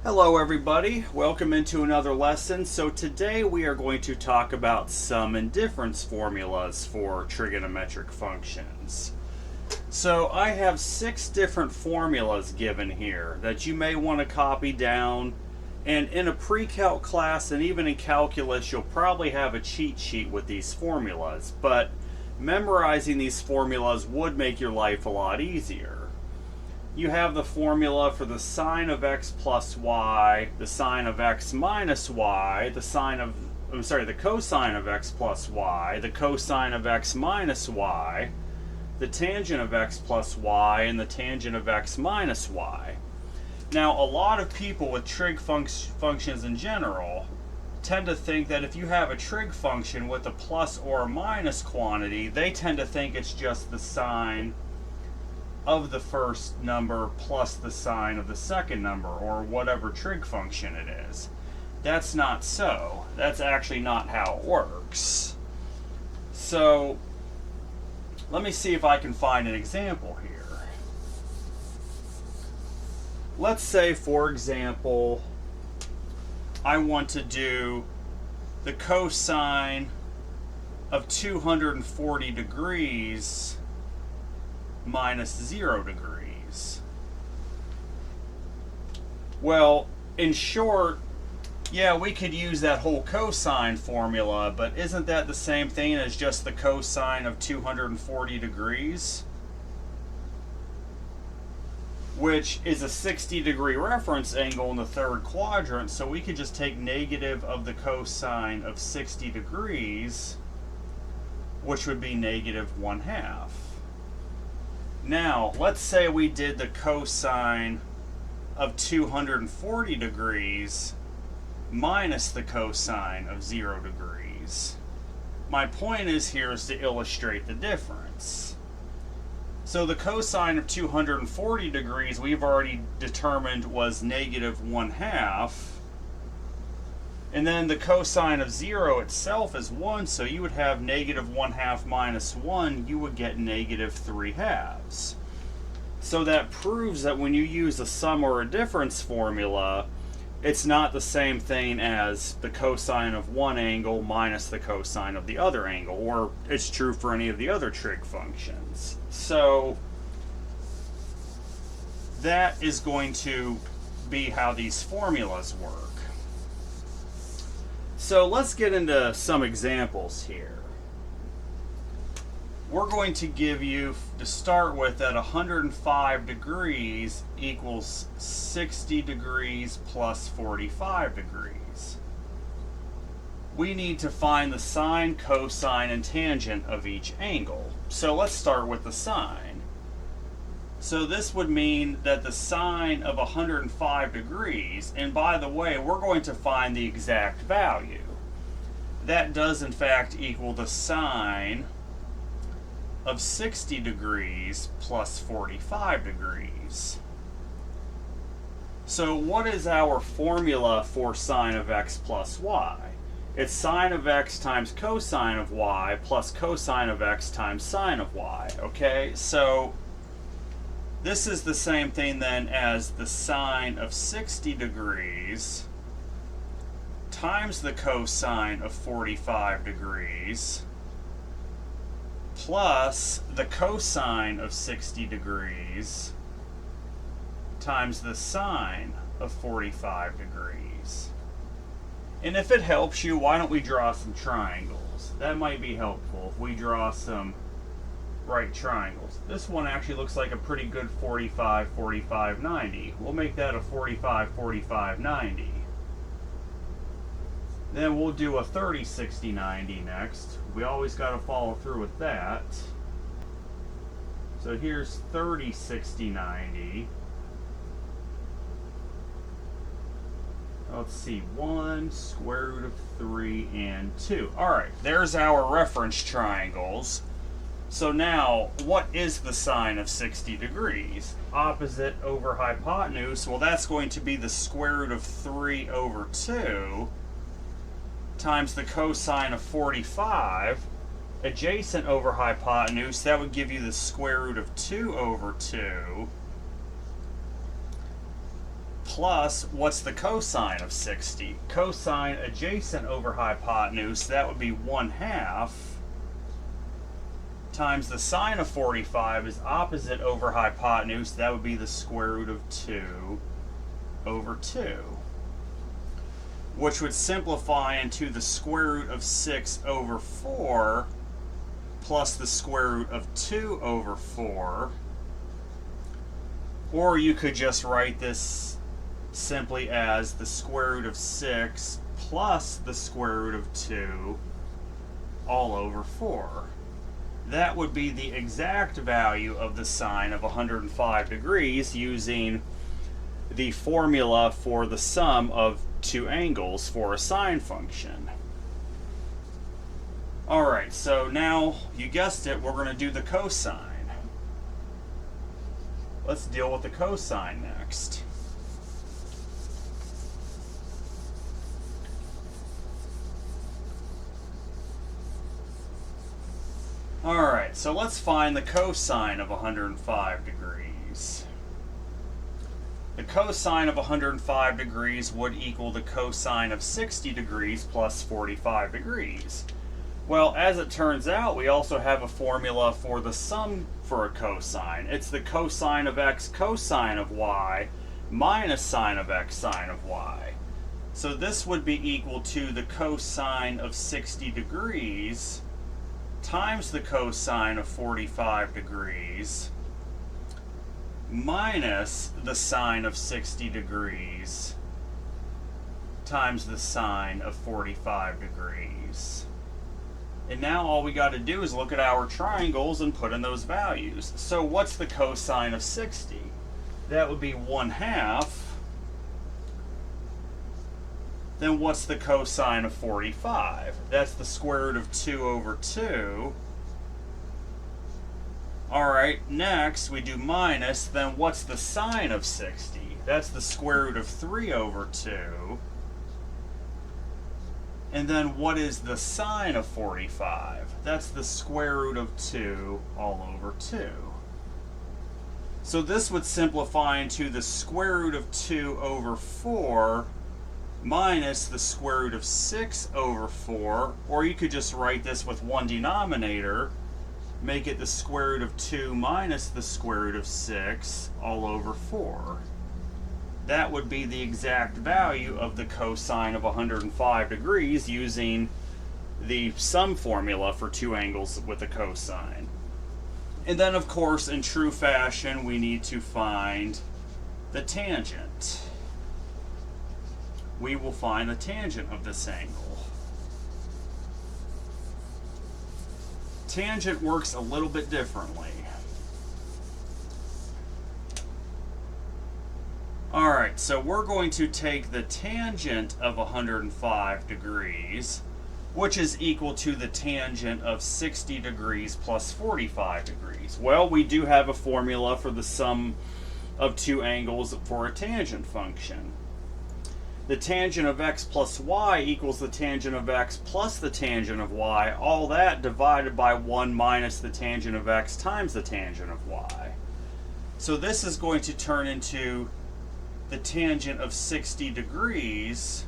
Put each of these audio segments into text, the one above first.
Hello everybody, welcome into another lesson. So today we are going to talk about sum and difference formulas for trigonometric functions. So I have 6 different formulas given here that you may want to copy down, and in a pre-calc class and even in calculus you'll probably have a cheat sheet with these formulas, but memorizing these formulas would make your life a lot easier. You have the formula for the sine of x plus y, the sine of x minus y, the cosine of x plus y, the cosine of x minus y, the tangent of x plus y, and the tangent of x minus y. Now, a lot of people with trig functions in general tend to think that if you have a trig function with a plus or a minus quantity, they tend to think it's just the sine of the first number plus the sine of the second number, or whatever trig function it is. That's not so. That's actually not how it works. So let me see if I can find an example here. Let's say, for example, I want to do the cosine of 240 degrees minus 0 degrees. Well, in short, yeah, we could use that whole cosine formula, but isn't that the same thing as just the cosine of 240 degrees? Which is a 60-degree reference angle in the third quadrant, so we could just take negative of the cosine of 60 degrees, which would be negative 1/2. Now, let's say we did the cosine of 240 degrees minus the cosine of 0 degrees. My point is here is to illustrate the difference. So the cosine of 240 degrees we've already determined was negative 1/2. And then the cosine of 0 itself is 1, so you would have negative 1/2 minus 1, you would get negative 3/2. So that proves that when you use a sum or a difference formula, it's not the same thing as the cosine of one angle minus the cosine of the other angle, or it's true for any of the other trig functions. So that is going to be how these formulas work. So let's get into some examples here. We're going to give you, to start with, that 105 degrees equals 60 degrees plus 45 degrees. We need to find the sine, cosine, and tangent of each angle. So let's start with the sine. So this would mean that the sine of 105 degrees, and by the way, we're going to find the exact value. That does in fact equal the sine of 60 degrees plus 45 degrees. So what is our formula for sine of x plus y? It's sine of x times cosine of y plus cosine of x times sine of y. Okay, so this is the same thing then as the sine of 60 degrees times the cosine of 45 degrees plus the cosine of 60 degrees times the sine of 45 degrees. And if it helps you, why don't we draw some triangles? That might be helpful if we draw some right triangles. This one actually looks like a pretty good 45, 45, 90. We'll make that a 45, 45, 90. Then we'll do a 30, 60, 90 next. We always got to follow through with that. So here's 30, 60, 90. Let's see, 1, square root of 3, and 2. Alright, there's our reference triangles. So now, what is the sine of 60 degrees? Opposite over hypotenuse, well, that's going to be the square root of 3 over 2 times the cosine of 45. Adjacent over hypotenuse, that would give you the square root of 2 over 2 plus, what's the cosine of 60? Cosine adjacent over hypotenuse, that would be 1/2, times the sine of 45 is opposite over hypotenuse, that would be the square root of 2 over 2. Which would simplify into the square root of 6 over 4 plus the square root of 2 over 4. Or you could just write this simply as the square root of 6 plus the square root of 2 all over 4. That would be the exact value of the sine of 105 degrees using the formula for the sum of two angles for a sine function. Alright, so now, you guessed it, we're going to do the cosine. Let's deal with the cosine next. Alright, so let's find the cosine of 105 degrees. The cosine of 105 degrees would equal the cosine of 60 degrees plus 45 degrees. Well, as it turns out, we also have a formula for the sum for a cosine. It's the cosine of x cosine of y minus sine of x sine of y. So this would be equal to the cosine of 60 degrees times the cosine of 45 degrees minus the sine of 60 degrees times the sine of 45 degrees. And now all we got to do is look at our triangles and put in those values. So what's the cosine of 60? That would be 1/2. Then what's the cosine of 45? That's the square root of 2 over 2. Alright, next we do minus, then what's the sine of 60? That's the square root of 3 over 2. And then what is the sine of 45? That's the square root of 2 all over 2. So this would simplify into the square root of 2 over 4 minus the square root of 6 over 4, or you could just write this with one denominator, make it the square root of 2 minus the square root of 6 all over 4. That would be the exact value of the cosine of 105 degrees using the sum formula for two angles with a cosine. And then, of course, in true fashion, we need to find the tangent. We will find the tangent of this angle. Tangent works a little bit differently. Alright, so we're going to take the tangent of 105 degrees, which is equal to the tangent of 60 degrees plus 45 degrees. Well, we do have a formula for the sum of two angles for a tangent function. The tangent of x plus y equals the tangent of x plus the tangent of y, all that divided by 1 minus the tangent of x times the tangent of y. So this is going to turn into the tangent of 60 degrees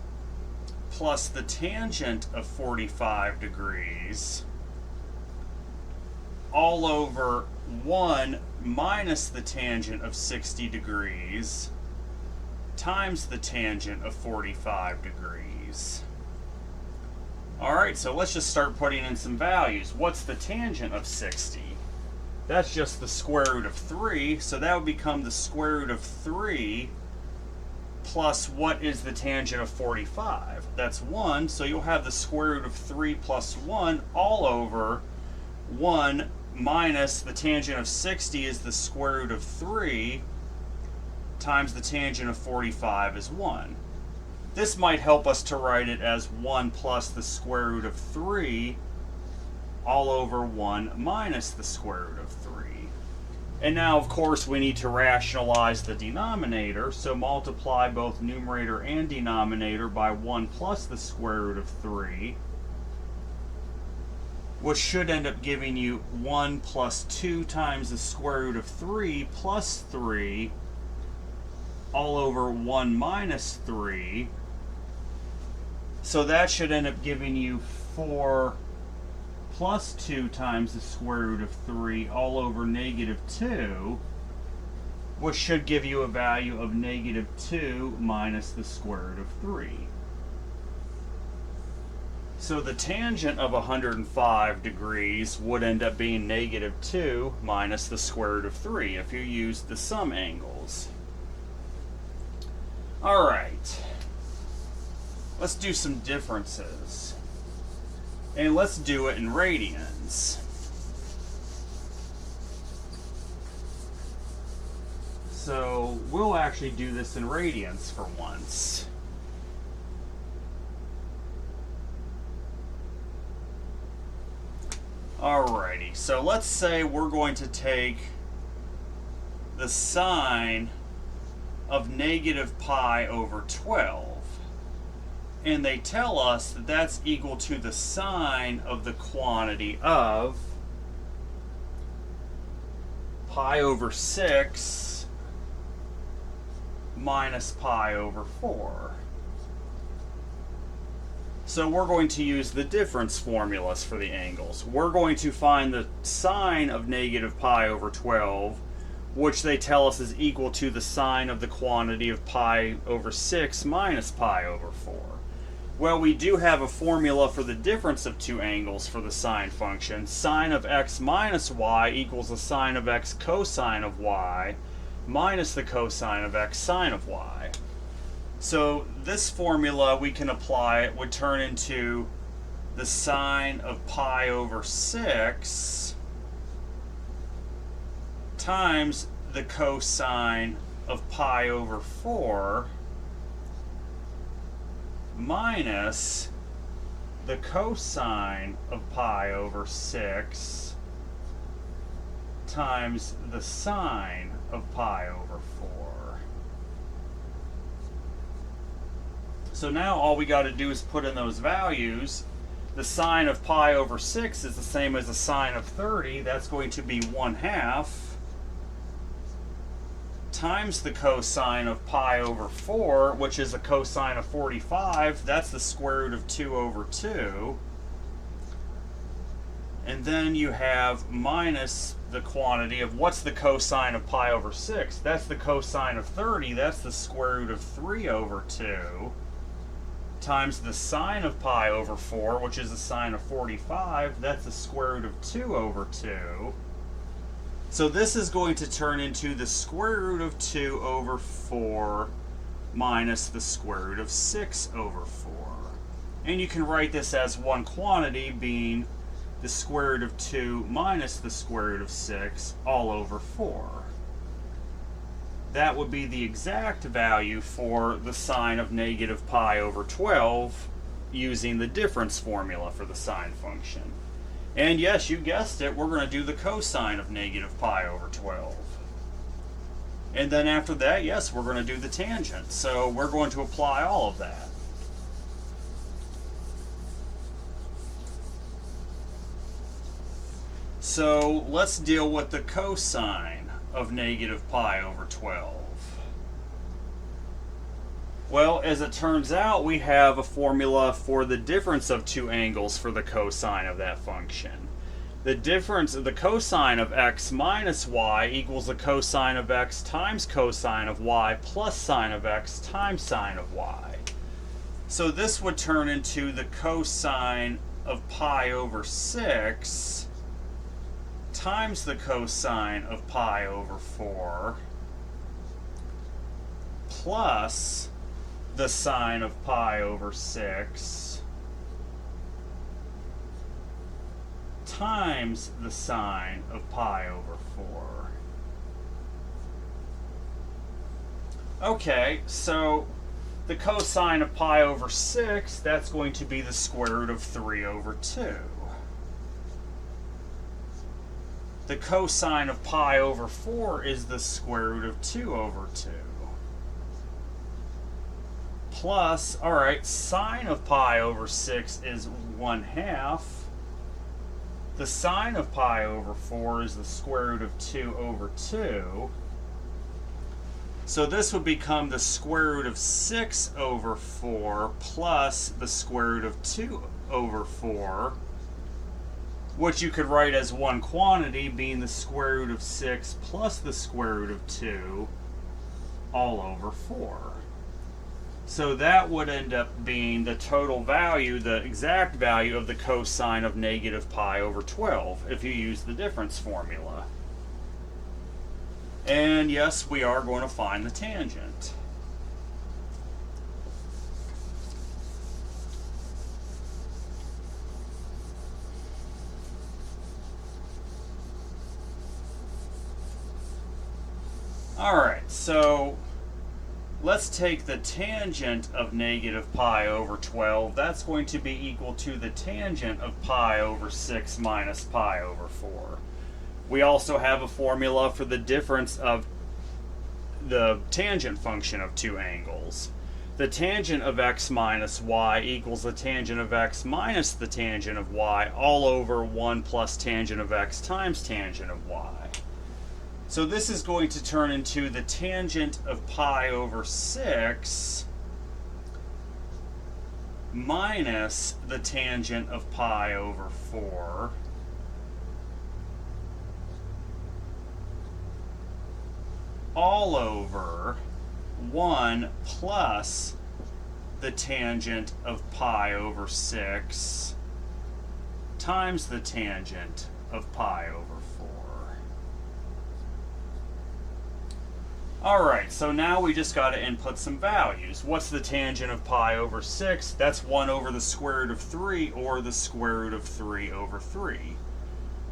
plus the tangent of 45 degrees all over 1 minus the tangent of 60 degrees times the tangent of 45 degrees. Alright, so let's just start putting in some values. What's the tangent of 60? That's just the square root of 3, so that would become the square root of 3 plus what is the tangent of 45? That's 1, so you'll have the square root of 3 plus 1 all over 1 minus the tangent of 60 is the square root of 3 times the tangent of 45 is 1. This might help us to write it as 1 plus the square root of 3 all over 1 minus the square root of 3. And now, of course, we need to rationalize the denominator, so multiply both numerator and denominator by 1 plus the square root of 3, which should end up giving you 1 plus 2 times the square root of 3 plus 3 all over 1 minus 3. So that should end up giving you 4 plus 2 times the square root of 3 all over negative 2, which should give you a value of negative 2 minus the square root of 3. So the tangent of 105 degrees would end up being negative 2 minus the square root of 3 if you use the sum angles. Alright, let's do some differences. And let's do it in radians. So we'll actually do this in radians for once. Alrighty, so let's say we're going to take the sine of negative pi over 12. And they tell us that that's equal to the sine of the quantity of pi over 6 minus pi over 4. So we're going to use the difference formulas for the angles. We're going to find the sine of negative pi over 12, which they tell us is equal to the sine of the quantity of pi over 6 minus pi over 4. Well, we do have a formula for the difference of two angles for the sine function. Sine of x minus y equals the sine of x cosine of y minus the cosine of x sine of y. So this formula we can apply, it would turn into the sine of pi over 6 times the cosine of pi over 4 minus the cosine of pi over 6 times the sine of pi over 4. So now all we got to do is put in those values. The sine of pi over 6 is the same as the sine of 30. That's going to be 1/2 times the cosine of pi over 4, which is a cosine of 45. That's the square root of 2 over 2. And then you have minus the quantity of what's the cosine of pi over 6. That's the cosine of 30. That's the square root of 3 over 2. Times the sine of pi over 4, which is the sine of 45. That's the square root of 2 over 2. So this is going to turn into the square root of 2 over 4 minus the square root of 6 over 4. And you can write this as one quantity being the square root of 2 minus the square root of 6 all over 4. That would be the exact value for the sine of negative pi over 12 using the difference formula for the sine function. And yes, you guessed it, we're going to do the cosine of negative pi over 12. And then after that, yes, we're going to do the tangent. So we're going to apply all of that. So let's deal with the cosine of negative pi over 12. Well, as it turns out, we have a formula for the difference of two angles for the cosine of that function. The difference of the cosine of x minus y equals the cosine of x times cosine of y plus sine of x times sine of y. So this would turn into the cosine of pi over 6 times the cosine of pi over 4 plus the sine of pi over 6 times the sine of pi over 4. Okay, so the cosine of pi over 6, that's going to be the square root of 3 over 2. The cosine of pi over 4 is the square root of 2 over 2. Plus, alright, sine of pi over 6 is 1/2. The sine of pi over 4 is the square root of 2 over 2. So this would become the square root of 6 over 4 plus the square root of 2 over 4, which you could write as one quantity being the square root of 6 plus the square root of 2 all over 4. So that would end up being the total value, the exact value of the cosine of negative pi over 12 if you use the difference formula. And yes, we are going to find the tangent. Alright, so let's take the tangent of negative pi over 12. That's going to be equal to the tangent of pi over 6 minus pi over 4. We also have a formula for the difference of the tangent function of two angles. The tangent of x minus y equals the tangent of x minus the tangent of y all over 1 plus tangent of x times tangent of y. So this is going to turn into the tangent of pi over 6 minus the tangent of pi over 4 all over 1 plus the tangent of pi over 6 times the tangent of pi over 4. Alright, so now we just got to input some values. What's the tangent of pi over 6? That's 1 over the square root of 3, or the square root of 3 over 3.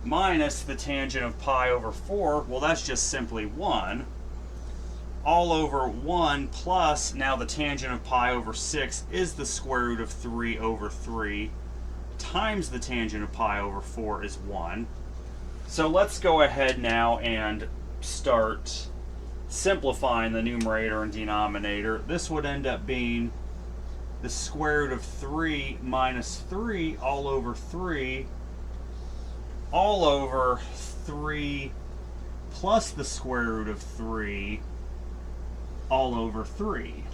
Minus the tangent of pi over 4, well that's just simply 1. All over 1 plus, now the tangent of pi over 6 is the square root of 3 over 3 times the tangent of pi over 4 is 1. So let's go ahead now and start simplifying the numerator and denominator. This would end up being the square root of 3 minus 3 all over 3 all over 3 plus the square root of 3 all over 3.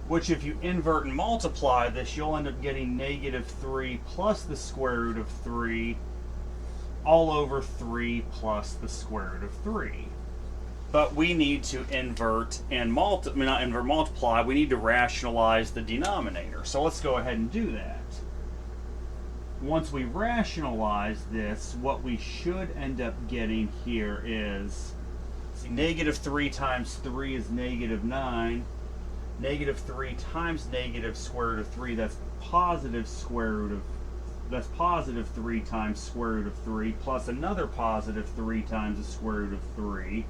Which if you invert and multiply this, you'll end up getting negative 3 plus the square root of 3 all over 3 plus the square root of 3. But we need to invert and multiply, we need to rationalize the denominator. So let's go ahead and do that. Once we rationalize this, what we should end up getting here is, negative 3 times 3 is negative 9. Negative 3 times negative square root of 3, that's positive 3 times square root of 3, plus another positive 3 times the square root of 3,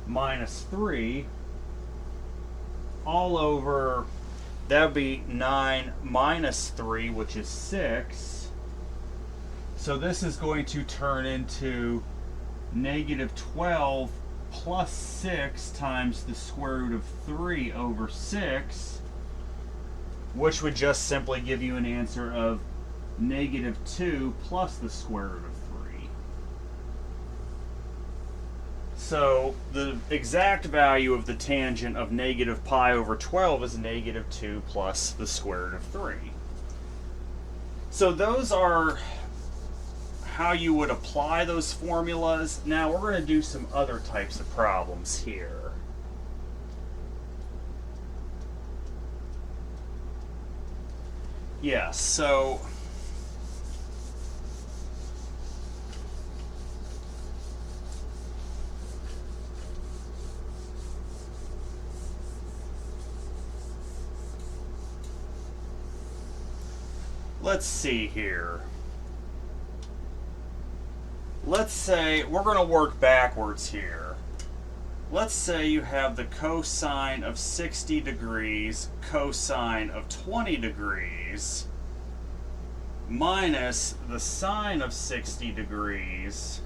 minus 3, all over, that would be 9 minus 3, which is 6. So this is going to turn into negative 12 plus 6 times the square root of 3 over 6, which would just simply give you an answer of negative 2 plus the square root of 3. So the exact value of the tangent of negative pi over 12 is negative 2 plus the square root of 3. So those are how you would apply those formulas. Now we're going to do some other types of problems here. Yes, so let's see here. Let's say, we're going to work backwards here. Let's say you have the cosine of 60 degrees, cosine of 20 degrees, minus the sine of 60 degrees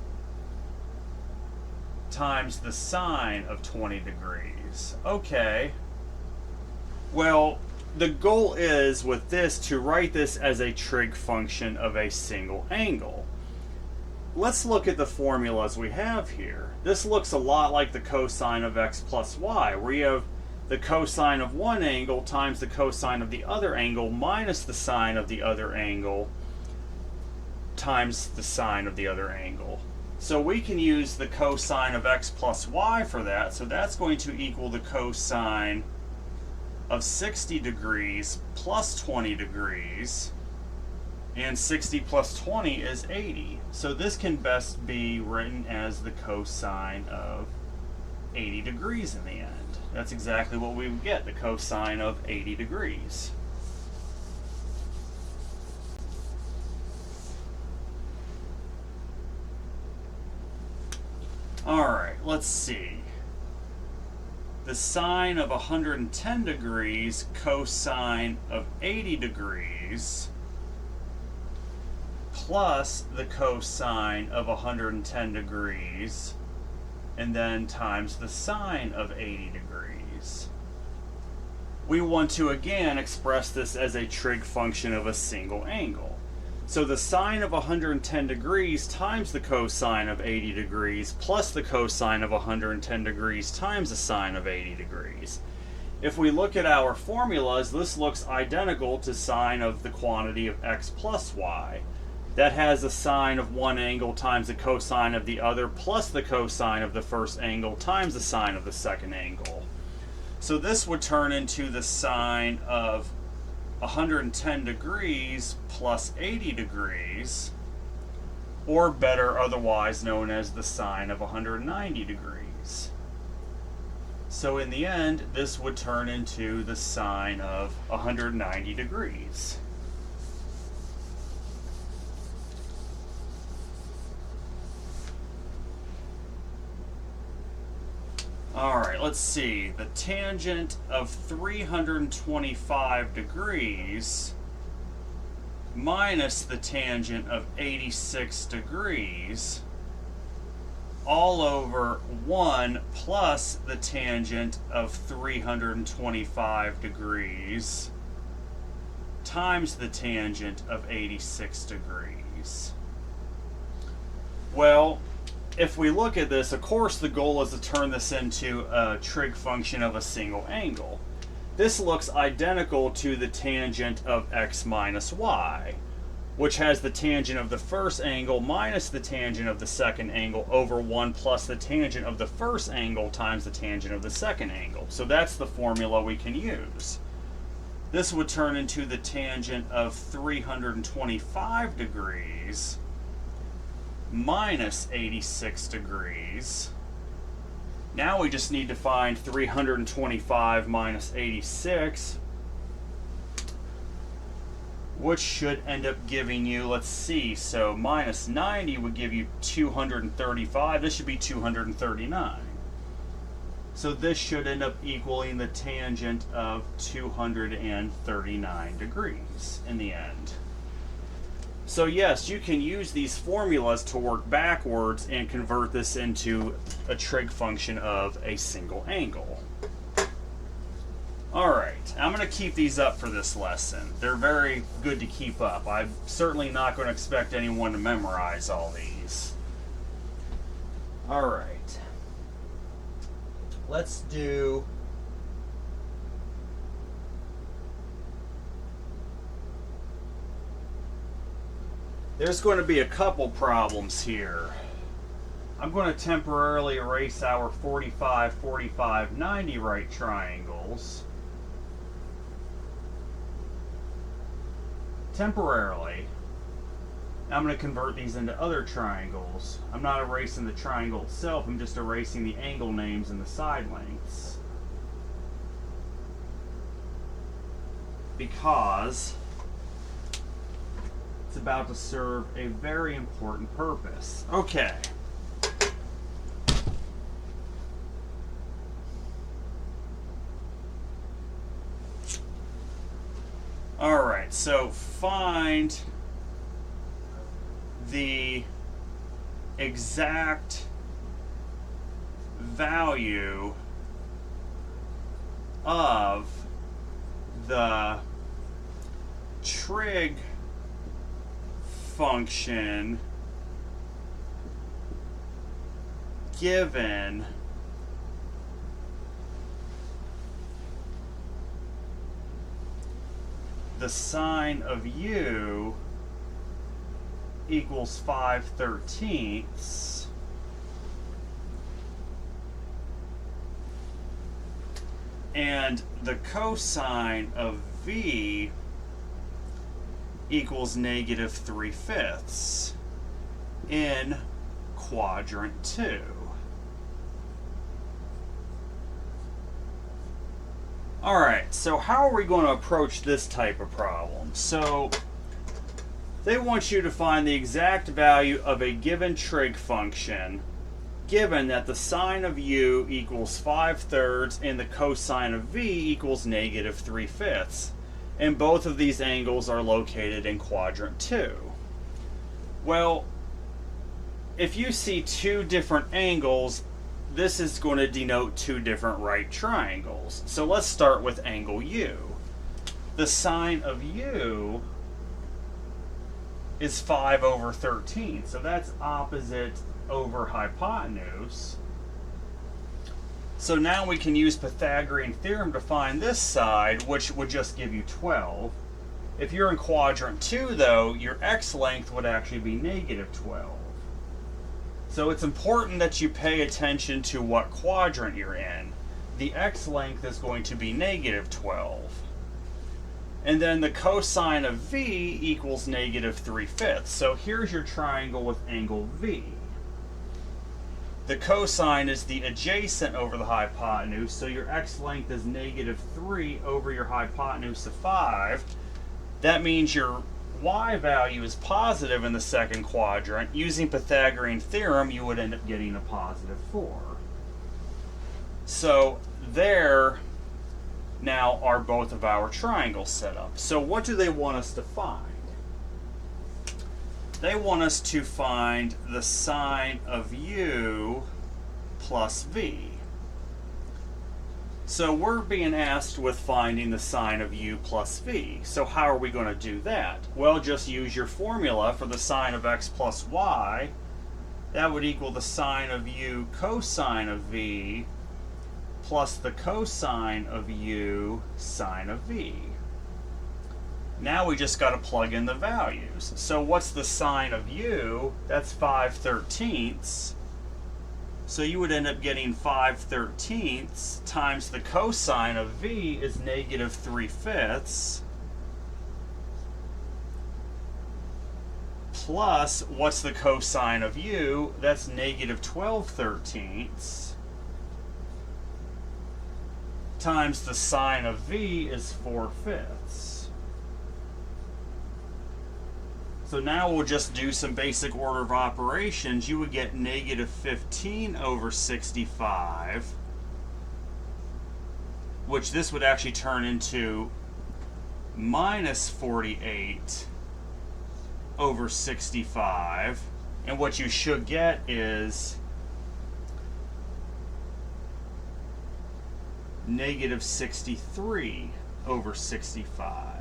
times the sine of 20 degrees. Okay. Well, the goal is with this to write this as a trig function of a single angle. let's look at the formulas we have here. This looks a lot like the cosine of x plus y, where you have the cosine of one angle times the cosine of the other angle minus the sine of the other angle times the sine of the other angle. So we can use the cosine of x plus y for that. So that's going to equal the cosine of 60 degrees plus 20 degrees. And 60 plus 20 is 80. So this can best be written as the cosine of 80 degrees in the end. That's exactly what we would get, the cosine of 80 degrees. Alright, let's see. The sine of 110 degrees cosine of 80 degrees plus the cosine of 110 degrees and then times the sine of 80 degrees. We want to again express this as a trig function of a single angle. So the sine of 110 degrees times the cosine of 80 degrees plus the cosine of 110 degrees times the sine of 80 degrees. If we look at our formulas, this looks identical to sine of the quantity of x plus y. That has the sine of one angle times the cosine of the other plus the cosine of the first angle times the sine of the second angle. So this would turn into the sine of 110 degrees plus 80 degrees, or better otherwise known as the sine of 190 degrees. So in the end, this would turn into the sine of 190 degrees. Alright, let's see. The tangent of 325 degrees minus the tangent of 86 degrees all over 1 plus the tangent of 325 degrees times the tangent of 86 degrees. Well, if we look at this, of course the goal is to turn this into a trig function of a single angle. This looks identical to the tangent of x minus y, which has the tangent of the first angle minus the tangent of the second angle over 1 plus the tangent of the first angle times the tangent of the second angle. So that's the formula we can use. This would turn into the tangent of 325 degrees minus 86 degrees. Now we just need to find 325 minus 86, which should end up giving you, let's see, so minus 90 would give you 235. This should be 239. So this should end up equaling the tangent of 239 degrees in the end. So yes, you can use these formulas to work backwards and convert this into a trig function of a single angle. Alright, I'm going to keep these up for this lesson. They're very good to keep up. I'm certainly not going to expect anyone to memorize all these. Alright, let's do there's going to be a couple problems here. I'm going to temporarily erase our 45, 45, 90 right triangles. Temporarily. I'm going to convert these into other triangles. I'm not erasing the triangle itself, I'm just erasing the angle names and the side lengths. Because it's about to serve a very important purpose. Okay. Alright, so find the exact value of the trig function given the sine of u equals 5/13 and the cosine of v equals -3/5 in Quadrant.to. Alright, so how are we going to approach this type of problem? So they want you to find the exact value of a given trig function given that the sine of u equals 5/3 and the cosine of v equals -3/5. And both of these angles are located in Quadrant.to. Well, if you see two different angles, this is going to denote two different right triangles. So let's start with angle u. The sine of u is 5/13, so that's opposite over hypotenuse. So now we can use Pythagorean theorem to find this side, which would just give you 12. If you're in Quadrant.to, though, your x length would actually be -12. So it's important that you pay attention to what quadrant you're in. The x length is going to be -12. And then the cosine of v equals -3/5. So here's your triangle with angle v. The cosine is the adjacent over the hypotenuse, so your x length is -3 over your hypotenuse of 5. That means your y value is positive in the second quadrant. Using Pythagorean theorem, you would end up getting a +4. So there now are both of our triangles set up. So what do they want us to find? They want us to find the sine of u plus v. So we're being asked with finding the sine of u plus v. So how are we going to do that? Well, just use your formula for the sine of x plus y. That would equal the sine of u cosine of v plus the cosine of u sine of v. Now we just got to plug in the values. So what's the sine of u? That's 5/13. So you would end up getting 5/13 times the cosine of v is -3/5. Plus, what's the cosine of u? That's -12/13. Times the sine of v is 4/5. So now we'll just do some basic order of operations. You would get -15/65, which this would actually turn into -48/65. And what you should get is -63/65.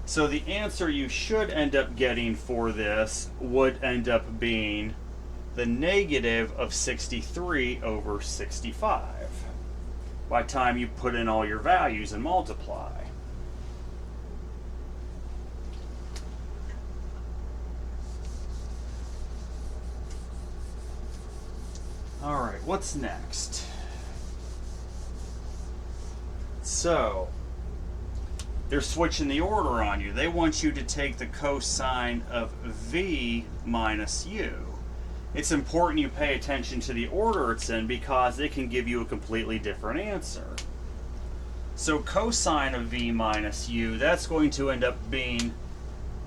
So the answer you should end up getting for this would end up being the negative of 63/65 by the time you put in all your values and multiply. All right, what's next? So they're switching the order on you. They want you to take the cosine of v minus u. It's important you pay attention to the order it's in because it can give you a completely different answer. So cosine of v minus u, that's going to end up being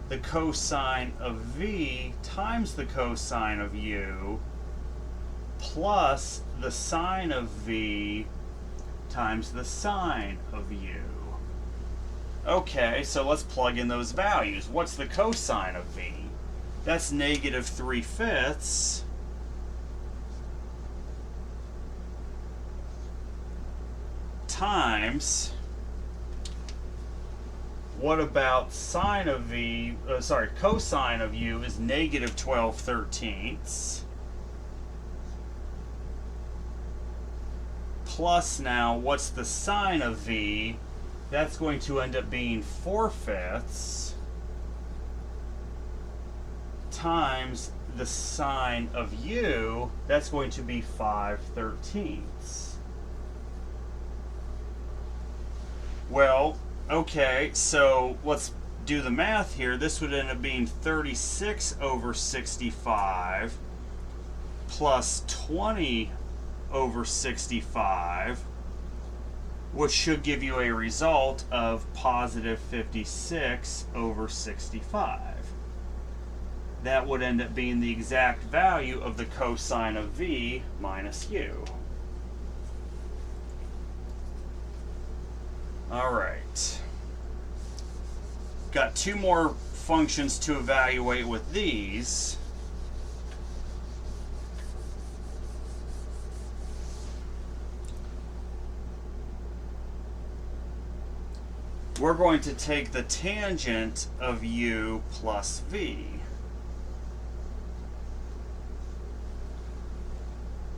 the cosine of v times the cosine of u plus the sine of v times the sine of u. Okay, so let's plug in those values. What's the cosine of v? That's -3/5 times what about sine of v, cosine of u is negative 12/13. Plus now, what's the sine of v? That's going to end up being 4/5 times the sine of u. That's going to be 5/13. Well, okay, so let's do the math here. This would end up being 36/65 plus 20/65, which should give you a result of positive 56/65. That would end up being the exact value of the cosine of v minus u. All right. Got two more functions to evaluate with these. We're going to take the tangent of u plus v.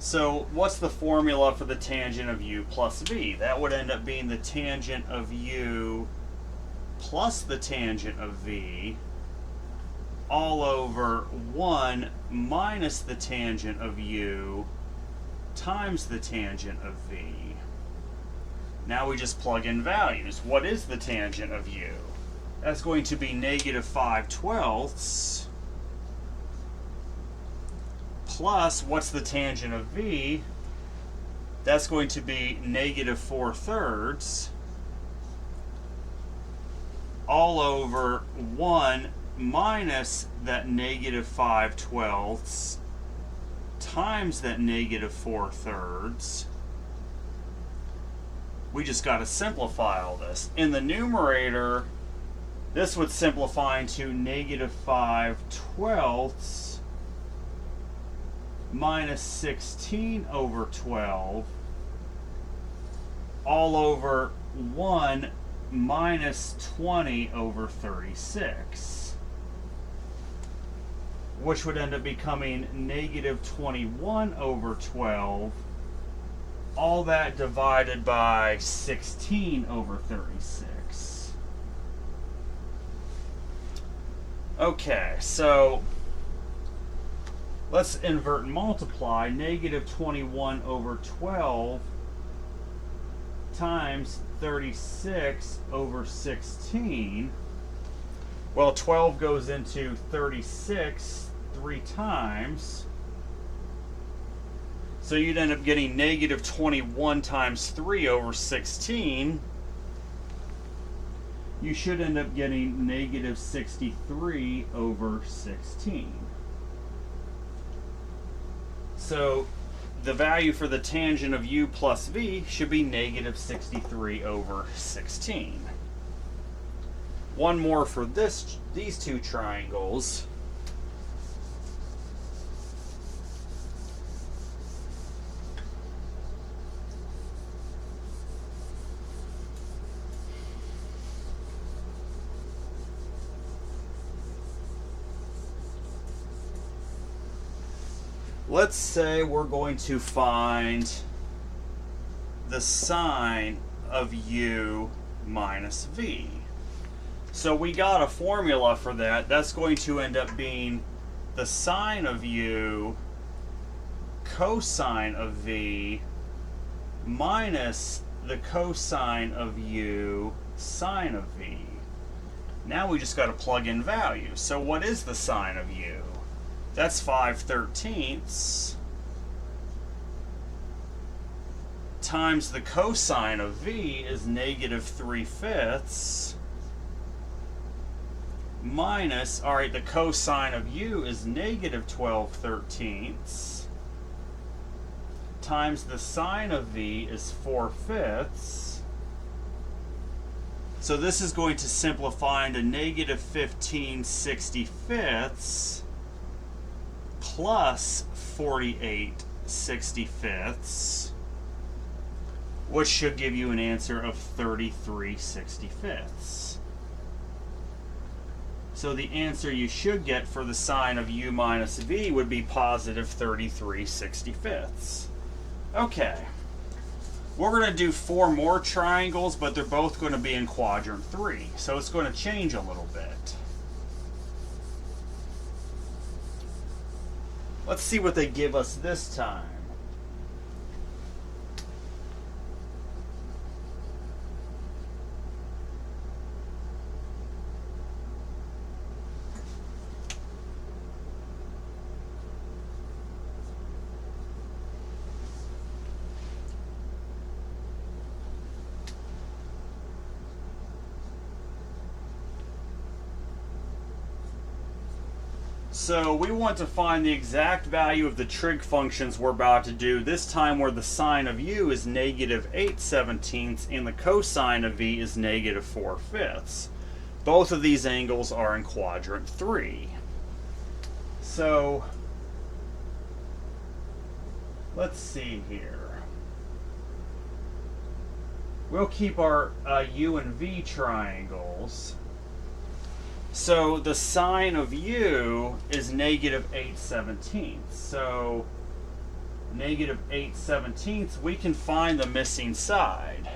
So what's the formula for the tangent of u plus v? That would end up being the tangent of u plus the tangent of v all over 1 minus the tangent of u times the tangent of v. Now we just plug in values. What is the tangent of u? That's going to be negative 5/12 plus, what's the tangent of v? That's going to be negative 4/3 all over 1 minus that negative 5/12 times that negative 4/3. We just got to simplify all this. In the numerator, this would simplify into negative 5/12 minus 16/12 all over 1 minus 20/36, which would end up becoming negative 21/12, all that divided by 16/36. Okay, so let's invert and multiply. Negative 21/12 times 36/16. Well, 12 goes into 36 3 times. So you'd end up getting negative 21 times 3/16. You should end up getting negative 63/16. So the value for the tangent of u plus v should be negative 63/16. One more for these two triangles. Let's say we're going to find the sine of u minus v. So we got a formula for that. That's going to end up being the sine of u cosine of v minus the cosine of u sine of v. Now we just got to plug in values. So what is the sine of u? That's 5/13 times the cosine of v is negative 3/5 minus, all right, the cosine of u is negative 12/13 times the sine of v is 4/5. So this is going to simplify into negative 15/65 plus 48/65, which should give you an answer of 33/65. So the answer you should get for the sine of u minus v would be positive 33/65. Okay. We're going to do 4 more triangles, but they're both going to be in quadrant 3. So it's going to change a little bit. Let's see what they give us this time. So we want to find the exact value of the trig functions we're about to do, this time where the sine of u is negative 8/17 and the cosine of v is negative 4/5. Both of these angles are in quadrant 3. So let's see here. We'll keep our u and v triangles. So the sine of u is negative 8/17. So negative 8/17, we can find the missing side.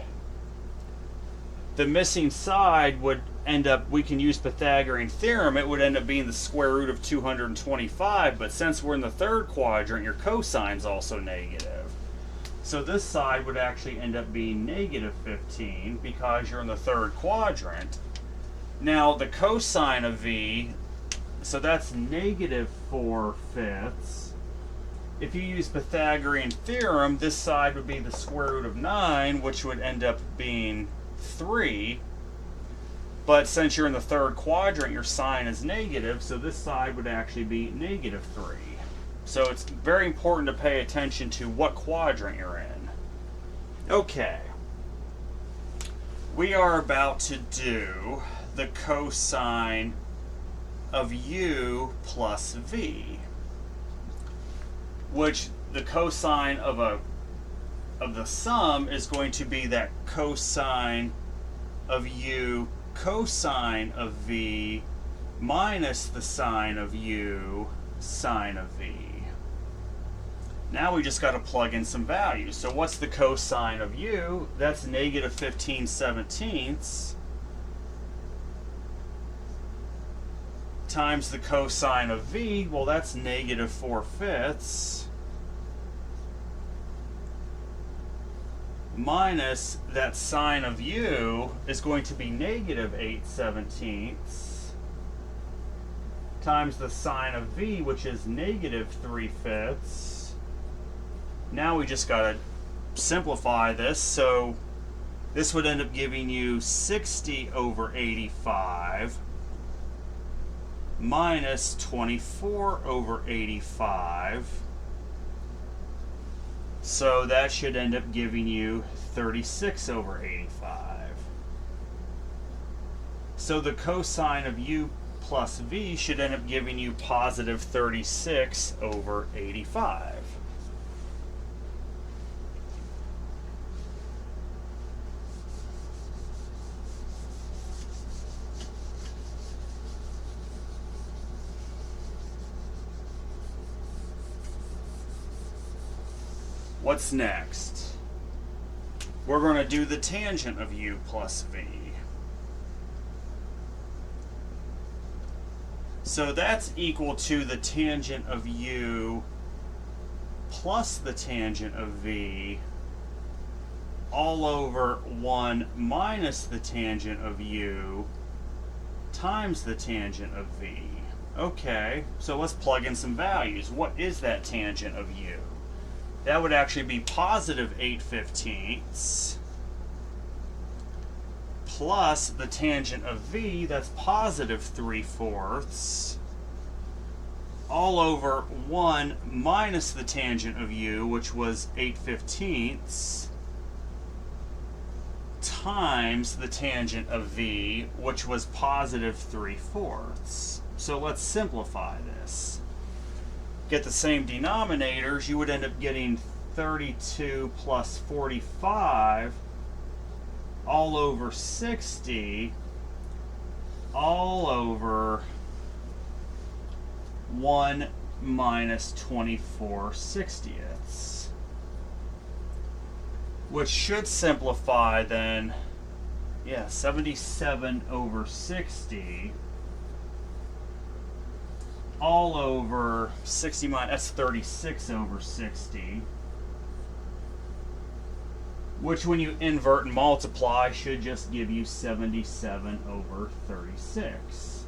The missing side would end up, we can use Pythagorean theorem, it would end up being the square root of 225, but since we're in the third quadrant, your cosine's also negative. So this side would actually end up being negative 15 because you're in the third quadrant. Now the cosine of v, so that's negative 4/5. If you use Pythagorean theorem, this side would be the square root of 9, which would end up being 3. But since you're in the third quadrant, your sine is negative, so this side would actually be negative 3. So it's very important to pay attention to what quadrant you're in. Okay. We are about to do the cosine of u plus v, which the cosine of the sum is going to be that cosine of u cosine of v minus the sine of u sine of v. Now we just got to plug in some values. So what's the cosine of u? That's negative 15/17 times the cosine of v, well that's negative 4/5 minus that sine of u is going to be negative 8/17 times the sine of v, which is negative 3/5. Now we just got to simplify this, so this would end up giving you 60/85 minus 24/85. So that should end up giving you 36/85. So the cosine of u plus v should end up giving you positive 36/85. What's next? We're going to do the tangent of u plus v. So that's equal to the tangent of u plus the tangent of v all over 1 minus the tangent of u times the tangent of v. Okay, so let's plug in some values. What is that tangent of u? That would actually be positive 8/15 plus the tangent of v, that's positive 3/4 all over 1 minus the tangent of u, which was 8/15 times the tangent of v, which was positive 3/4. So let's simplify this. Get the same denominators, you would end up getting 32 plus 45 all over 60 all over 1 minus 24/60ths, which should simplify then, yeah, 77 over 60 all over 60 minus, that's 36 over 60, which when you invert and multiply should just give you 77 over 36.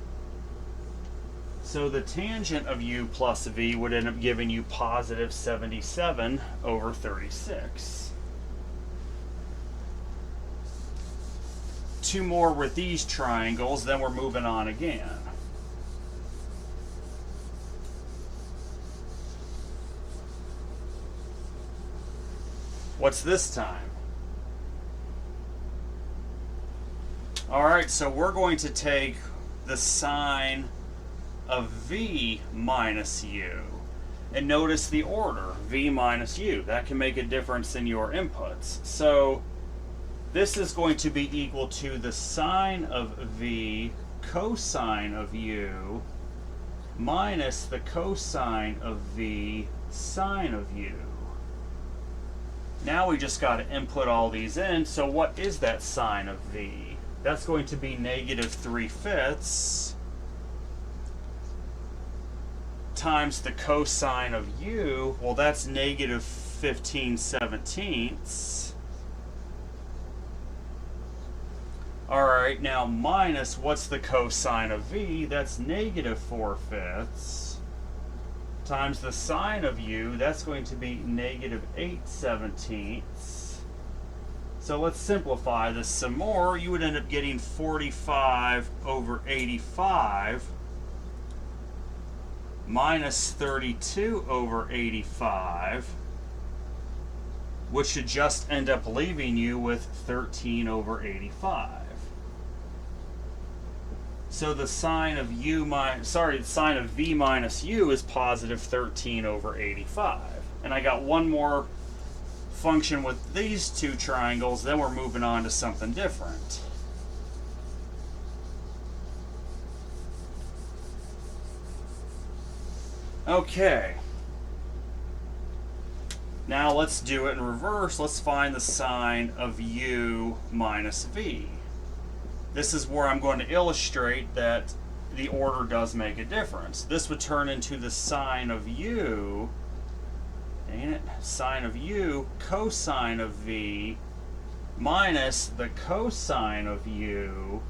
So the tangent of u plus v would end up giving you positive 77 over 36. Two more with these triangles, then we're moving on again. What's this time? Alright, so we're going to take the sine of v minus u. And notice the order, v minus u. That can make a difference in your inputs. So this is going to be equal to the sine of v cosine of u minus the cosine of v sine of u. Now we just got to input all these in. So what is that sine of v? That's going to be negative 3/5 times the cosine of u. Well, that's negative 15/17. All right, now minus, what's the cosine of v? That's negative 4/5 times the sine of u. That's going to be negative 8/17. So let's simplify this some more. You would end up getting 45 over 85 minus 32 over 85, which should just end up leaving you with 13 over 85. So the sine of the sine of v minus u is positive 13 over 85. And I got one more function with these two triangles, then we're moving on to something different. Okay. Now let's do it in reverse. Let's find the sine of u minus v. This is where I'm going to illustrate that the order does make a difference. This would turn into the sine of u, dang it, sine of u cosine of v minus the cosine of u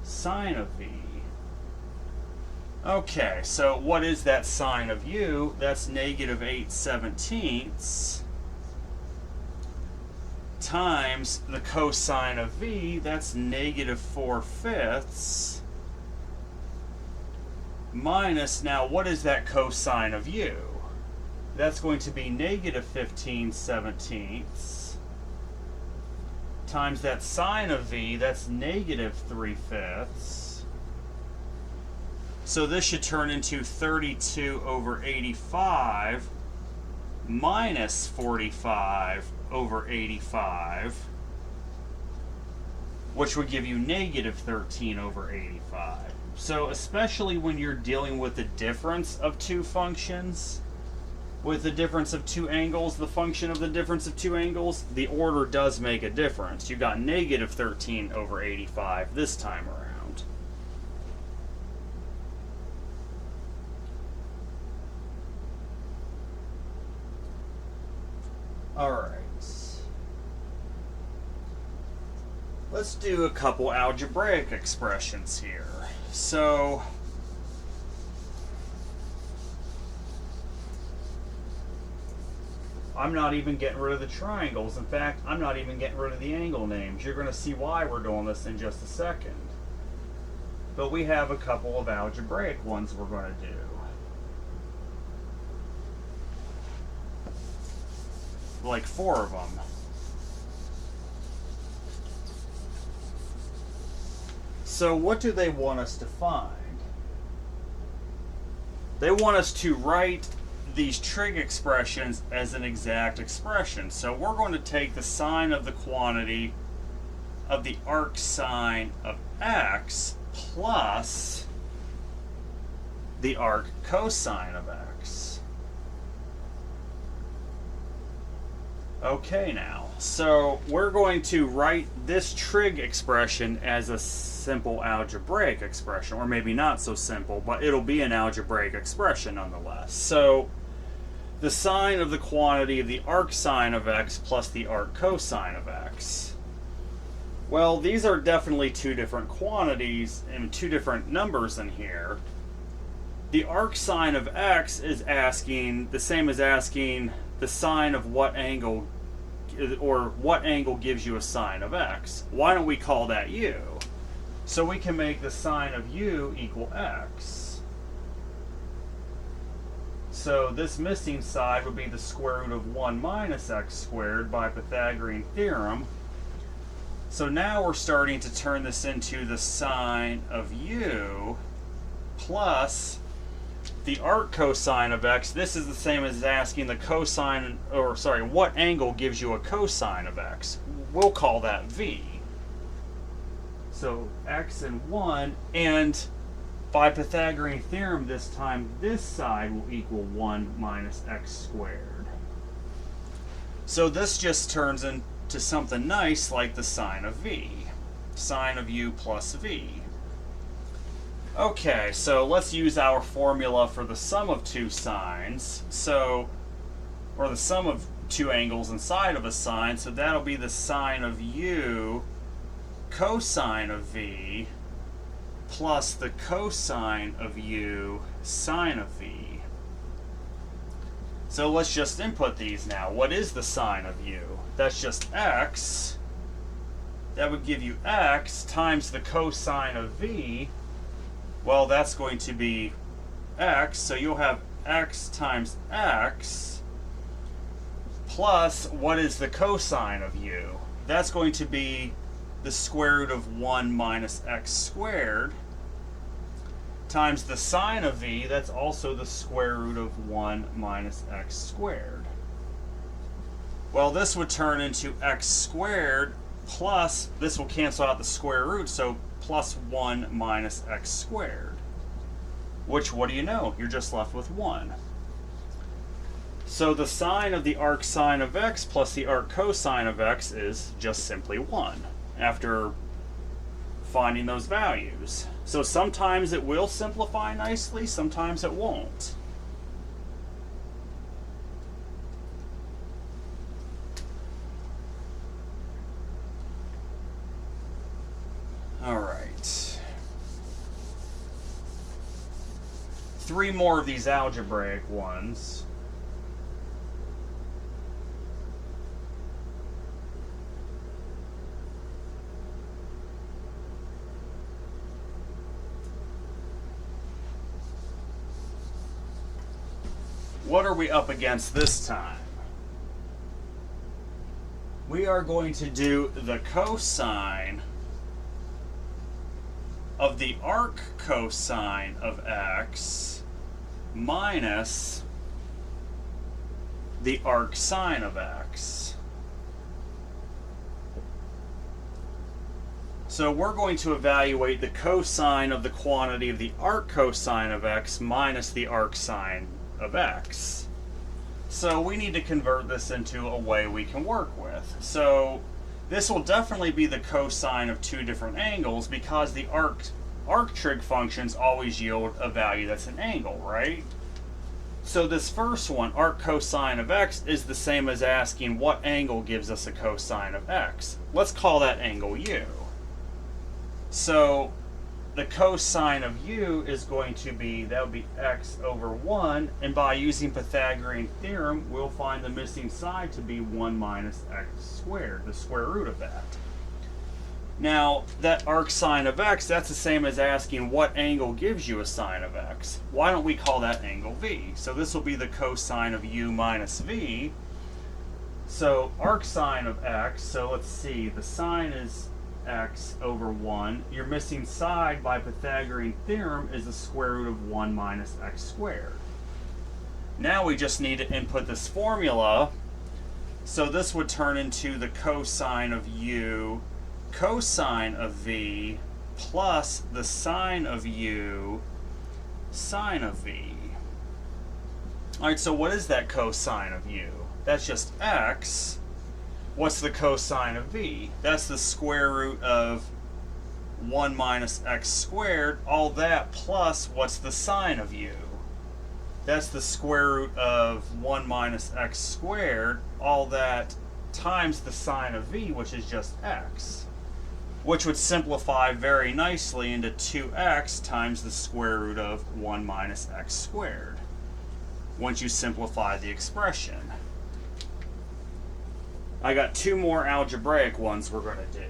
sine of v. Okay, so what is that sine of u? That's negative 8/17 times the cosine of v, that's negative 4/5 minus, now what is that cosine of u? That's going to be negative 15/17 times that sine of v, that's negative 3/5. So this should turn into 32 over 85 minus 45 over 85, which would give you negative 13 over 85. So especially when you're dealing with the difference of two functions, with the difference of two angles, the function of the difference of two angles, the order does make a difference. You got negative 13 over 85 this time around. Alright, let's do a couple algebraic expressions here. So, I'm not even getting rid of the triangles. In fact, I'm not even getting rid of the angle names. You're going to see why we're doing this in just a second. But we have a couple of algebraic ones we're going to do. Like 4 of them. So what do they want us to find? They want us to write these trig expressions as an exact expression. So we're going to take the sine of the quantity of the arcsine of x plus the arc cosine of x. Okay, now, so we're going to write this trig expression as a simple algebraic expression, or maybe not so simple, but it'll be an algebraic expression nonetheless. So the sine of the quantity of the arc sine of x plus the arc cosine of x. Well, these are definitely two different quantities and two different numbers in here. The arc sine of x is asking the same as asking the sine of what angle, or what angle gives you a sine of x. Why don't we call that u? So we can make the sine of u equal x. So this missing side would be the square root of 1 minus x squared by Pythagorean theorem. So now we're starting to turn this into the sine of u plus the arc cosine of x. This is the same as asking the cosine, or sorry, what angle gives you a cosine of x. We'll call that v. So x and 1, and by Pythagorean theorem this time, this side will equal 1 minus x squared. So this just turns into something nice like the sine of v. Sine of u plus v. Okay, so let's use our formula for the sum of two sines. So, or the sum of two angles inside of a sine. So that'll be the sine of u cosine of v plus the cosine of u sine of v. So let's just input these now. What is the sine of u? That's just x. That would give you x times the cosine of v. Well, that's going to be x, so you'll have x times x plus, what is the cosine of u? That's going to be the square root of 1 minus x squared times the sine of v. That's also the square root of 1 minus x squared. Well, this would turn into x squared plus, this will cancel out the square root, so plus 1 minus x squared. Which, what do you know? You're just left with 1. So the sine of the arc sine of x plus the arc cosine of x is just simply 1 after finding those values. So sometimes it will simplify nicely, sometimes it won't. All right. 3 more of these algebraic ones. What are we up against this time? We are going to do the cosine of the arc cosine of x minus the arc sine of x. So we're going to evaluate the cosine of the quantity of the arc cosine of x minus the arc sine of x. So we need to convert this into a way we can work with. So this will definitely be the cosine of two different angles because the arc trig functions always yield a value that's an angle, right? So this first one, arc cosine of x, is the same as asking what angle gives us a cosine of x. Let's call that angle u. So the cosine of u is going to be, that would be x over 1, and by using Pythagorean theorem, we'll find the missing side to be 1 minus x squared, the square root of that. Now, that arc sine of x, that's the same as asking what angle gives you a sine of x. Why don't we call that angle v? So this will be the cosine of u minus v. So arc sine of x, so let's see, the sine is x over 1. Your missing side by Pythagorean theorem is the square root of 1 minus x squared. Now we just need to input this formula. So this would turn into the cosine of u cosine of v plus the sine of u sine of v. Alright, so what is that cosine of u? That's just x. What's the cosine of v? That's the square root of 1 minus x squared, all that plus what's the sine of u? That's the square root of 1 minus x squared, all that times the sine of v, which is just x, which would simplify very nicely into 2x times the square root of 1 minus x squared once you simplify the expression. I got two more algebraic ones we're going to do.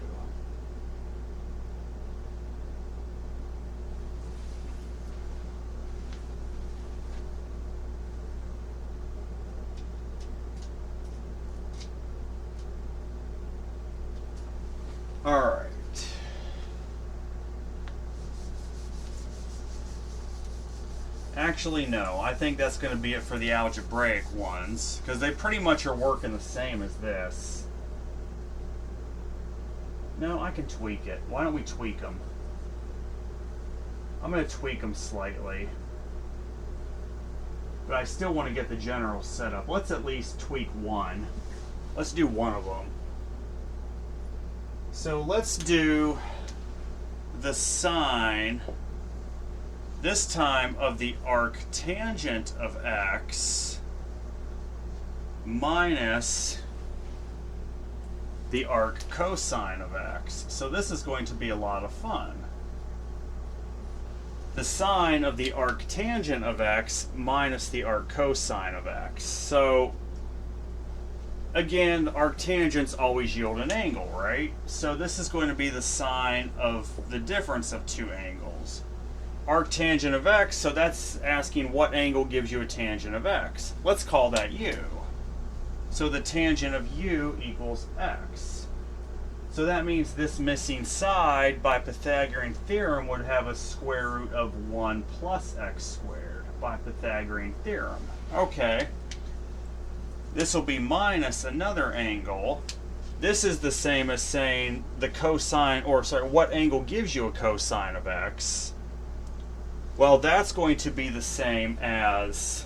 Alright. Actually, no. I think that's going to be it for the algebraic ones, because they pretty much are working the same as this. No, I can tweak it. Why don't we tweak them? I'm going to tweak them slightly. But I still want to get the general setup. Let's at least tweak one. Let's do one of them. So let's do the sine, this time of the arctangent of x minus the arc cosine of x. So this is going to be a lot of fun. The sine of the arctangent of x minus the arc cosine of x. So again, the arctangents always yield an angle, right? So this is going to be the sine of the difference of two angles. Arctangent of x, so that's asking what angle gives you a tangent of x. Let's call that u. So the tangent of u equals x. So that means this missing side, by Pythagorean theorem, would have a square root of 1 plus x squared by Pythagorean theorem. Okay. This will be minus another angle. This is the same as saying the cosine, or sorry, what angle gives you a cosine of x? Well, that's going to be the same as,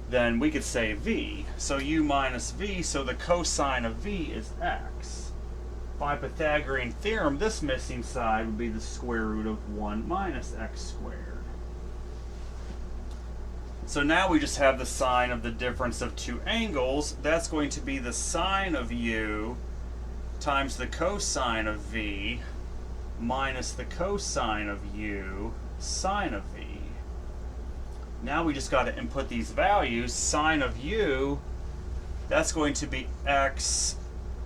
then we could say v. So u minus v, so the cosine of v is x. By Pythagorean theorem, this missing side would be the square root of 1 minus x squared. So now we just have the sine of the difference of two angles. That's going to be the sine of u times the cosine of v minus the cosine of u sine of v. Now we just got to input these values. Sine of u, that's going to be x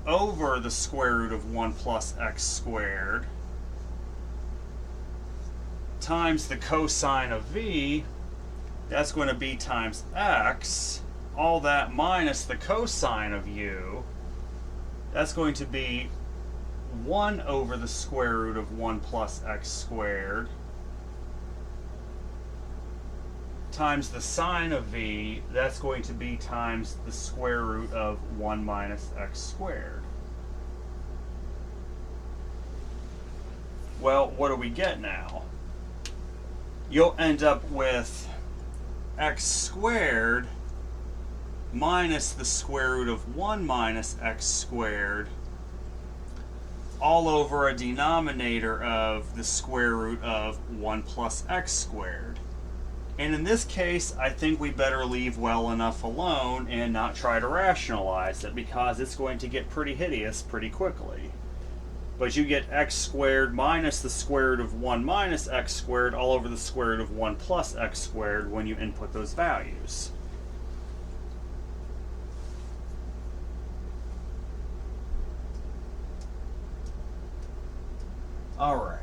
over the square root of 1 plus x squared times the cosine of v, that's going to be times x, all that minus the cosine of u, that's going to be 1 over the square root of 1 plus x squared times the sine of v, that's going to be times the square root of 1 minus x squared. Well, what do we get now? You'll end up with x squared minus the square root of 1 minus x squared all over a denominator of the square root of 1 plus x squared. And in this case, I think we better leave well enough alone and not try to rationalize it, because it's going to get pretty hideous pretty quickly. But you get x squared minus the square root of 1 minus x squared all over the square root of 1 plus x squared when you input those values. Alright.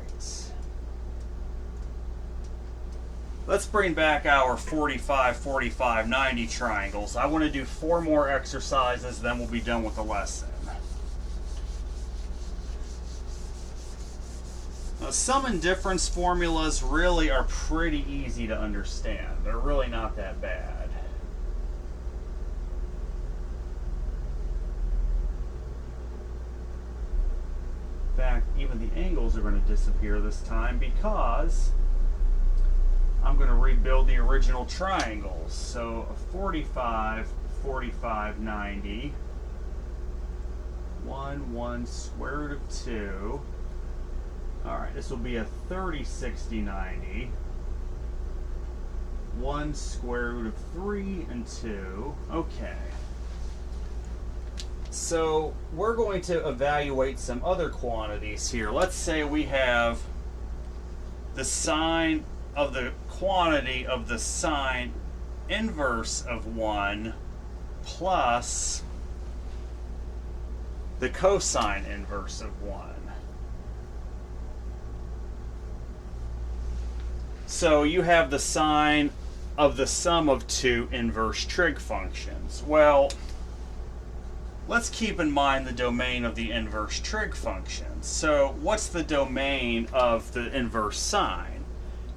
Let's bring back our 45, 45, 90 triangles. I want to do 4 more exercises, then we'll be done with the lesson. Now, sum and difference formulas really are pretty easy to understand. They're really not that bad. In fact, even even the angles are going to disappear this time because I'm going to rebuild the original triangles. So 45, 45, 90, 1, 1, square root of 2. Alright, this will be a 30, 60, 90. 1 square root of 3 and 2. Okay. So we're going to evaluate some other quantities here. Let's say we have the sine of the quantity of the sine inverse of 1 plus the cosine inverse of 1. So you have the sine of the sum of two inverse trig functions. Well, let's keep in mind the domain of the inverse trig function. So what's the domain of the inverse sine?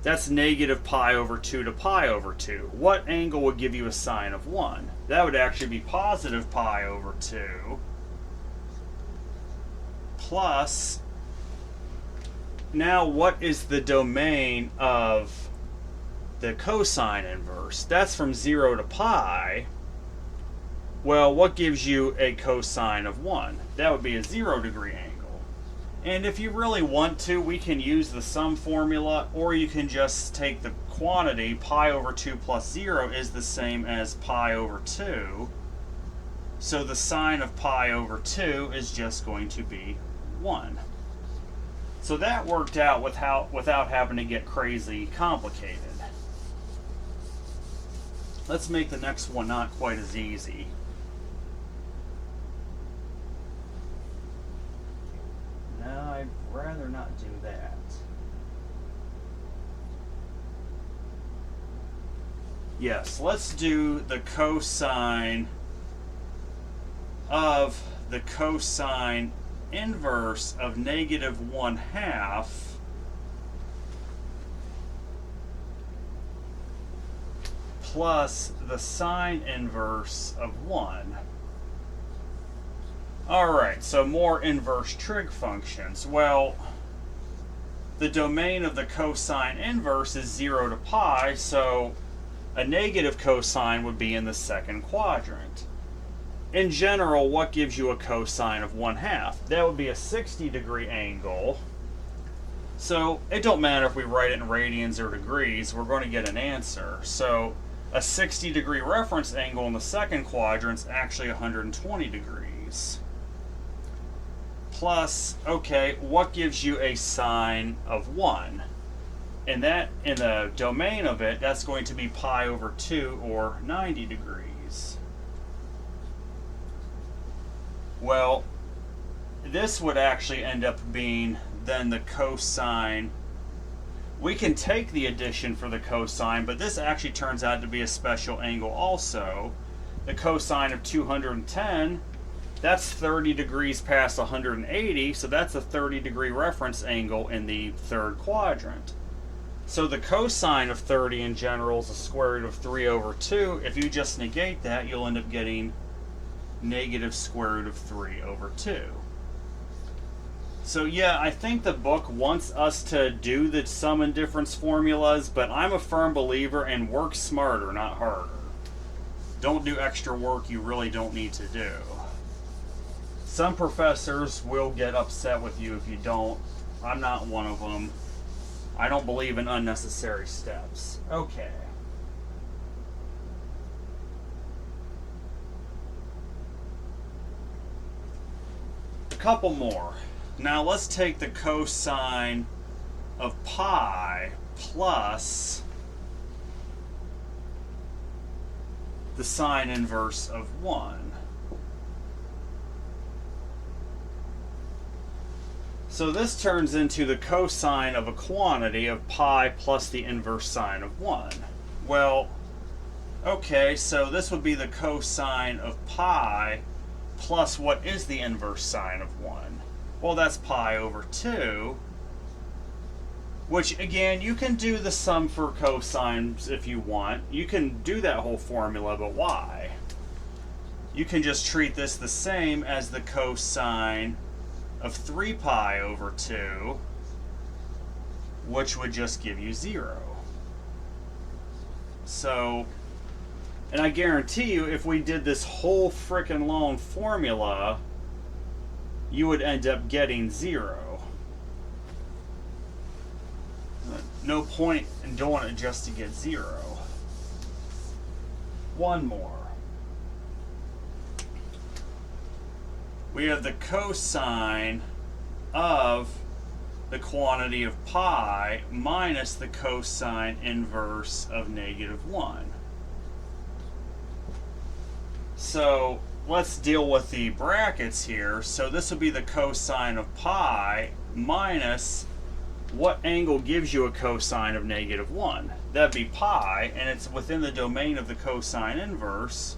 That's negative pi over 2 to pi over 2. What angle would give you a sine of 1? That would actually be positive pi over 2 plus, now what is the domain of the cosine inverse? That's from 0 to pi. Well, what gives you a cosine of 1? That would be a 0-degree angle. And if you really want to, we can use the sum formula, or you can just take the quantity. Pi over 2 plus 0 is the same as pi over 2. So the sine of pi over 2 is just going to be 1. So that worked out without having to get crazy complicated. Let's make the next one not quite as easy. No, I'd rather not do that. Yes, let's do the cosine of the cosine inverse of negative 1/2 plus the sine inverse of 1. Alright, so more inverse trig functions. Well, the domain of the cosine inverse is 0 to pi, so a negative cosine would be in the second quadrant. In general, what gives you a cosine of 1/2? That would be a 60-degree angle. So it don't matter if we write it in radians or degrees, we're going to get an answer. So a 60-degree reference angle in the second quadrant is actually 120 degrees. Plus, okay, what gives you a sine of 1? And that, in the domain of it, that's going to be pi over 2 or 90 degrees. Well, this would actually end up being then the cosine. We can take the addition for the cosine, but this actually turns out to be a special angle also. The cosine of 210, that's 30 degrees past 180, so that's a 30-degree reference angle in the third quadrant. So the cosine of 30 in general is the square root of 3 over 2. If you just negate that, you'll end up getting negative square root of 3 over 2. So yeah, I think the book wants us to do the sum and difference formulas, but I'm a firm believer in work smarter, not harder. Don't do extra work you really don't need to do. Some professors will get upset with you if you don't. I'm not one of them. I don't believe in unnecessary steps. Okay. A couple more. Now let's take the cosine of pi plus the sine inverse of 1. So this turns into the cosine of a quantity of pi plus the inverse sine of 1. Well, okay, so this would be the cosine of pi plus what is the inverse sine of 1? Well, that's pi over 2, which again, you can do the sum for cosines if you want. You can do that whole formula, but why? You can just treat this the same as the cosine of 3 pi over 2, which would just give you 0. So, and I guarantee you, if we did this whole frickin' long formula, you would end up getting 0. No point in doing it just to get 0. One more. We have the cosine of the quantity of pi minus the cosine inverse of -1. So let's deal with the brackets here. So this will be the cosine of pi minus what angle gives you a cosine of -1? That'd be pi, and it's within the domain of the cosine inverse.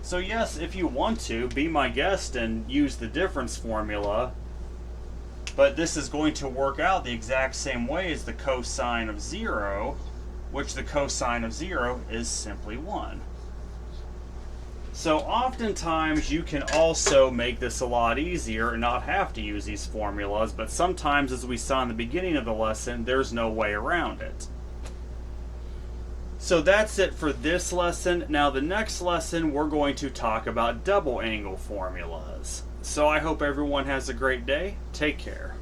So yes, if you want to, be my guest and use the difference formula, but this is going to work out the exact same way as the cosine of 0, which the cosine of 0 is simply 1. So oftentimes you can also make this a lot easier and not have to use these formulas, but sometimes, as we saw in the beginning of the lesson, there's no way around it. So that's it for this lesson. Now the next lesson we're going to talk about double angle formulas. So I hope everyone has a great day. Take care.